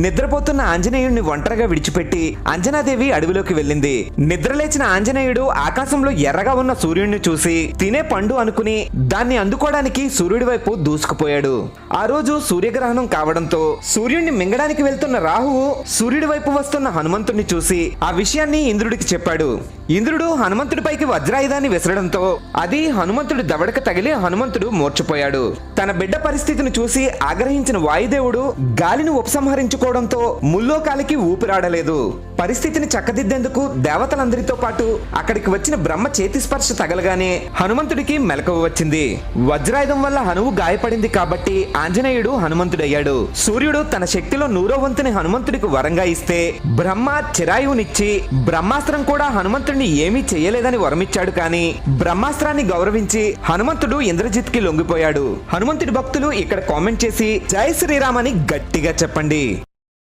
నిద్రపోతున్న ఆంజనేయుడిని ఒంటరిగా విడిచిపెట్టి అంజనాదేవి అడవిలోకి వెళ్ళింది. నిద్రలేచిన ఆంజనేయుడు ఆకాశంలో ఎర్రగా ఉన్న సూర్యుడిని చూసి తినే పండు అనుకుని దాన్ని అందుకోవడానికి సూర్యుడి వైపు దూసుకుపోయాడు. ఆ రోజు సూర్యగ్రహణం కావడంతో సూర్యుడిని మింగడానికి వెళ్తున్న రాహువు సూర్యుడి వైపు వస్తున్న హనుమంతుడిని చూసి ఆ విషయాన్ని ఇంద్రుడికి చెప్పాడు. ఇంద్రుడు హనుమంతుడిపైకి వజ్రాయుధాన్ని విసరడంతో అది హనుమంతుడి దవడకు తగిలి హనుమంతుడు మూర్ఛపోయాడు. తన బిడ్డ పరిస్థితిని చూసి ఆగ్రహించిన వాయుదేవుడు గాలిని ఉపసంహరించుకోవడంతో ముల్లోకాలికి ఊపిరాడలేదు. పరిస్థితిని చక్కదిద్దేందుకు దేవతలందరితో పాటు అక్కడికి వచ్చిన బ్రహ్మ చేతి స్పర్శ తగలగానే హనుమంతుడికి మెలకువ వచ్చింది. వజ్రాయుధం వల్ల హనువు గాయపడింది కాబట్టి ఆంజనేయుడు హనుమంతుడయ్యాడు. సూర్యుడు తన శక్తిలో 100వ వంతుని హనుమంతుడికి వరంగా ఇస్తే బ్రహ్మ చిరాయువునిచ్చి బ్రహ్మాస్త్రం కూడా హనుమంతుడిని ఏమీ చేయలేదని వరమిచ్చాడు. కానీ బ్రహ్మాస్త్రాన్ని గౌరవించి హనుమంతుడు ఇంద్రజిత్కి లొంగిపోయాడు. హనుమంతుడి భక్తులు ఇక్కడ కామెంట్ చేసి జై శ్రీరామ్ అని గట్టిగా చెప్పండి.